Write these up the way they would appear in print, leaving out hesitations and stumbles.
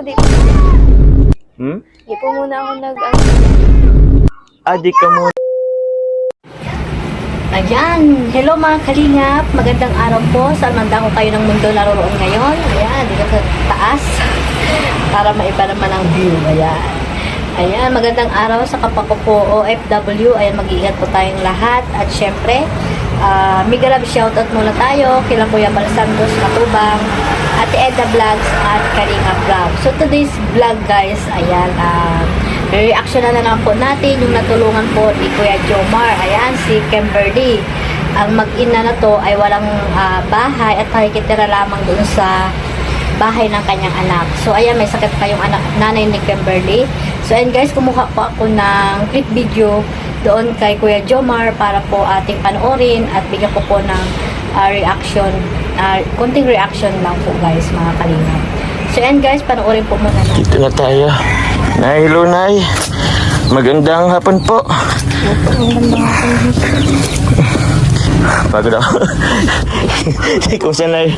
Di, Hmm? di po muna ako Di ka muna. Ayan, hello mga kalingap, magandang araw po, saan man ko kayo ng mundo naroon ngayon. Ayan, dito sa taas, para maiba naman ang view. Ayan, magandang araw sa kapwa ko po OFW. Ayan, mag-iingat po tayong lahat. At syempre, mega love shoutout muna tayo kila Kuya Bal Santos Matubang, Ate Edna Vlogs at Kalinga Vlog. So today's vlog guys, ayan, reaction na lang po natin yung natulungan po ni Kuya Jomar. Ayan, si Kimberly. Ang mag-ina na to ay walang bahay at nakikitira lamang doon sa bahay ng kanyang anak. So, ayan, may sakit pa yung nanay ni Kimberly. So, ayan guys, kumuha po ako ng clip video doon kay Kuya Jomar para po ating panoorin at bigyan ko po ng reaction. Konting reaction lang po guys, mga kalingap. So, ayan guys, panoorin po muna natin. Dito na tayo. Nay, hello Nay. Magandang hapon po. Pagod ako. Kumusta Nay?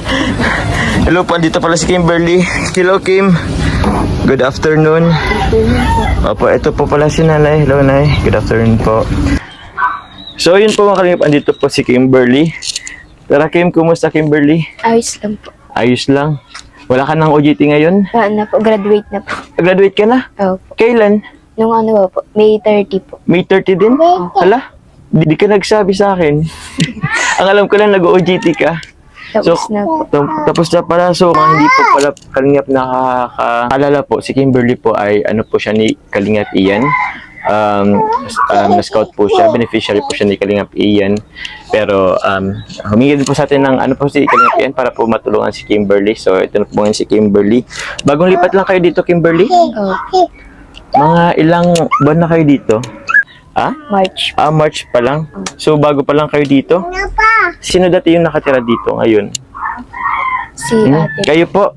Hello po, dito pala si Kimberly. Hello Kim. Good afternoon. Opo, ito po pala si Nanay. Hello Nay. Good afternoon po. So yun po mga kalingap, andito po si Kimberly. Tara Kim, kumusta Kimberly? ayos lang po. Ayos lang. Wala ka ng OJT ngayon? Wala na po, graduate na po. Graduate ka na? Opo. Kailan? Nung ano po, May 30 po. May 30 din? Hala, di ka nagsabi sa akin. Ang alam ko lang nag-OJT ka. Tapos na po. Tapos na pala. So, kung hindi po pala Kalingap nakakaalala po, si Kimberly po ay ano po siya ni Kalingap Ian. Na-scout po siya, beneficiary po siya ni Kalingap Ian. Pero humingi din po sa atin ng ano po si Kalingap Ian para po matulungan si Kimberly. So, ito na po ngayon si Kimberly. Bagong lipat lang kayo dito, Kimberly? Opo. Mga ilang buwan na kayo dito? March. March pa lang. So, bago pa lang kayo dito? Sino dati yung nakatira dito ngayon? Si ate. Kayo po?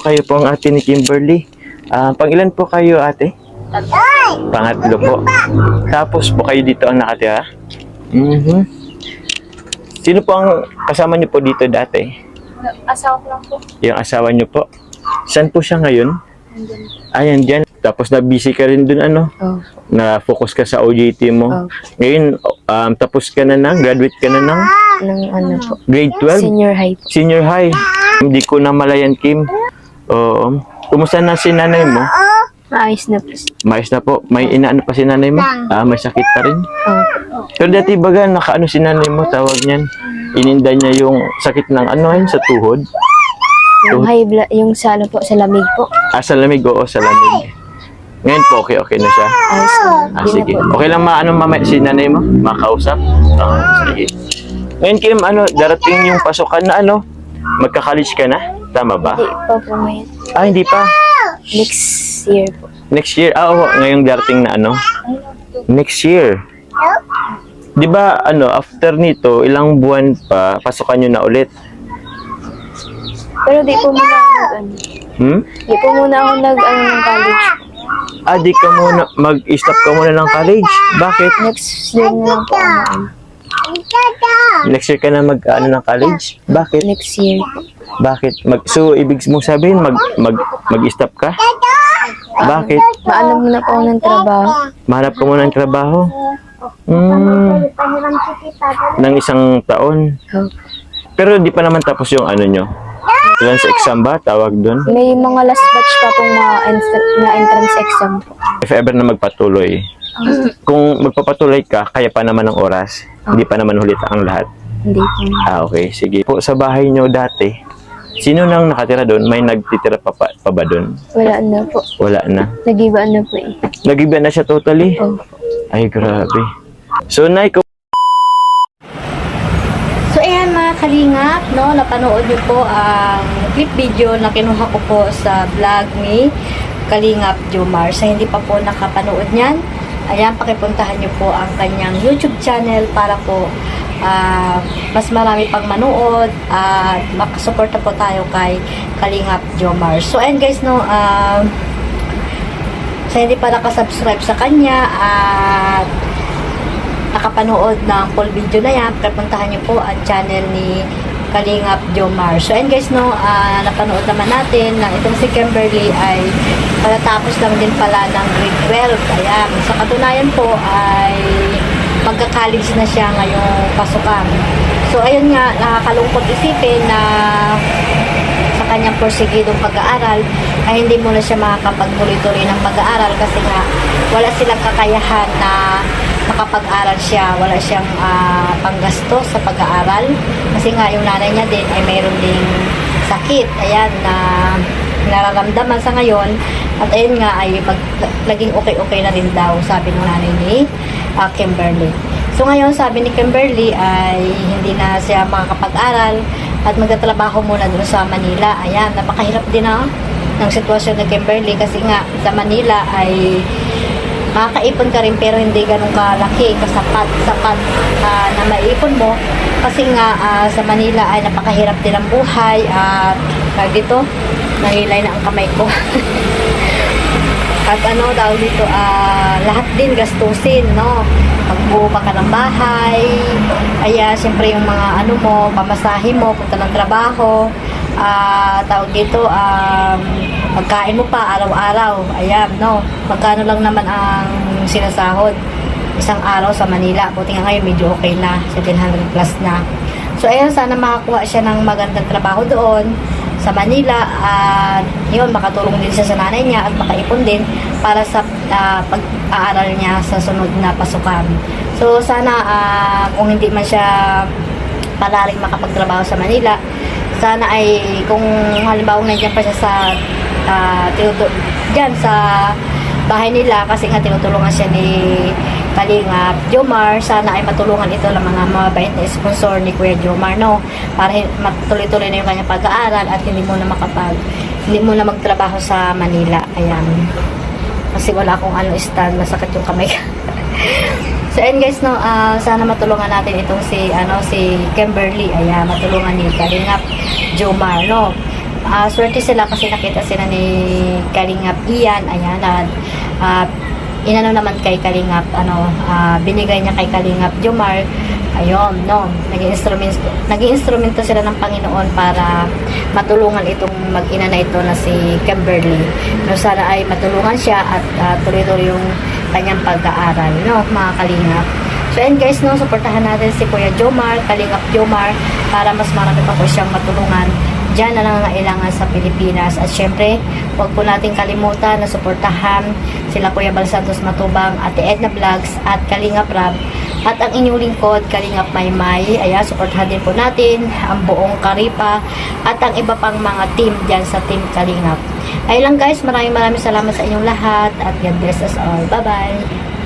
Kayo po ang ate ni Kimberly. Pang-ilan po kayo, ate? Pangatlo po. Tapos po kayo dito ang nakatira? Sino po ang kasama niyo po dito dati? Asawa ko lang po. Yung asawa niyo po? Saan po siya ngayon? Ayan dyan. Tapos na-busy ka rin dun ano? Oh. Na-focus ka sa OJT mo. Oh. Ngayon, tapos ka na graduate ka na ng Nang ano po. grade 12? Senior high po. Senior high. Hindi ko na malayan, Kim. Oo. Kumusta na si nanay mo? Maayos na po. Mais na po. May inaano pa si nanay mo? May sakit pa rin. Opo. Pero dati baga, nakaano si nanay mo, tawag niyan. Ininda niya yung sakit ng ano yun, sa tuhod. Yung high blood, yung sa ano po, sa lamig po. Sa lamig, oo, sa lamig. Ngayon po, okay na siya. Ayos na. Di Sige. na po. Okay lang mamaya si nanay mo? Makausap? Sige. Ngayon, Kim, darating yung pasukan na magka-college ka na? Tama ba? Hindi pa po ngayon. Hindi pa. Next year po. Next year? Oo, ngayong darating na Next year. Di ba, after nito, ilang buwan pa, pasukan nyo na ulit? Pero di po muna ako Di po muna ako ng college. Di ka muna, mag-stop ka muna ng college? Bakit? Next year na lang po ako. Next year ka na ng college? Bakit? Next year po. Bakit? So, ibig mong sabihin, mag-stop ka? Bakit? Maano muna po ako ng trabaho. Mahanap ka muna ng trabaho? Ng isang taon? Oh. Pero di pa naman tapos yung nyo? Entrance exam ba? Tawag doon? May mga last batch pa pong na entrance exam po. If ever na magpatuloy. Kung magpapatuloy ka, kaya pa naman ng oras. Hindi pa naman ulit ang lahat. Hindi po. Okay. Sige. Po, sa bahay nyo dati, sino nang nakatira doon? May nagtitira pa ba doon? Wala na po. Wala na. Nag-iba na po eh. Nag-iba na siya totally? Oh. Ay, grabe. So, Nay, So ayan mga kalingap, napanood niyo po ang clip video na kinuha ko po sa vlog ni Kalingap Jomar. Sa hindi pa po nakapanood niyan, ayan, pakipuntahan niyo po ang kanyang YouTube channel para po mas marami pang manood at makasuporta po tayo kay Kalingap Jomar. So ayan guys, sa hindi pa nakasubscribe sa kanya at nakapanood ng full video na yan, puntahan niyo po ang channel ni Kalingap Jomar. So, and guys, no, napanood naman natin na itong si Kimberly ay patatapos lang din pala ng grade 12. Ayan. Sa katunayan po ay magka-college na siya ngayong pasukan. So, ayun nga, nakakalungkot isipin na sa kanyang porsigidong pag-aaral ay hindi muna siya makakapagtuloy-tuloy ng pag-aaral kasi nga wala silang kakayahan na makapag-aral siya. Wala siyang panggastos sa pag-aaral kasi nga yung nanay niya din ay mayroon ding sakit. Ayan, na nararamdaman sa ngayon at ayun nga ay naging okay na rin daw, sabi ng nanay ni Kimberly. So ngayon, sabi ni Kimberly ay hindi na siya makakapag-aral at magtatrabaho muna doon sa Manila. Ayan, napakahirap din ng sitwasyon ni Kimberly kasi nga sa Manila ay makakaipon ka rin pero hindi ganun kalaki, kasapat na maipon mo kasi nga sa Manila ay napakahirap din ang buhay at dito, nangilay na ang kamay ko. At ano daw dito, lahat din gastusin, no? Magbuo ka ng bahay, kaya siyempre yung mga ano mo, pamasahe mo, punta ng trabaho, tawag dito, pagkain mo pa araw-araw, ayan, no? Magkano lang naman ang sinasahod isang araw sa Manila, buti nga ngayon medyo okay na, 700 plus na. So ayun, sana makakuha siya ng magandang trabaho doon sa Manila at yun, makatulong din siya sa nanay niya at makaipon din para sa pag-aaral niya sa sunod na pasukan. So sana kung hindi man siya palaring makapagtrabaho sa Manila, sana ay kung halimbawa nandiyan pa siya sa dyan sa bahay nila kasi nga tinutulungan siya ni Kalingap Jomar, sana ay matulungan ito ng mga mabait na sponsor ni Kuya Jomar, no? Para matuloy-tuloy na yung kanyang pag-aaral at hindi mo na magtrabaho sa Manila. Ayan. Kasi wala akong stand, masakit yung kamay. So, and guys, no, sana matulungan natin itong si Kimberly. Ayan, matulungan ni Kalingap Jomar, no? Swerte sila kasi nakita sila ni Kalingap Ian. Ayan, at inano naman kay Kalingap, binigay niya kay Kalingap Jomar. Ayun, no, naging instrumento sila ng Panginoon para matulungan itong mag-ina na ito na si Kimberly. No, sana ay matulungan siya at tuloy-tuloy yung kanyang pag-aaral, no, mga Kalingap. So, and guys, no, suportahan natin si Kuya Jomar, Kalingap Jomar, para mas marami pa po siyang matulungan dyan na nangangailangan sa Pilipinas. At syempre, huwag po natin kalimutan na suportahan sila Kuya Bal Santos Matubang, Ate Edna Vlogs at Kalingap Rab at ang inyong lingkod, Kalingap Maymay. Ayan, suportahan din po natin ang buong Karipa at ang iba pang mga team dyan sa Team Kalingap. Ayun lang guys, maraming salamat sa inyong lahat at God bless us all. Bye bye!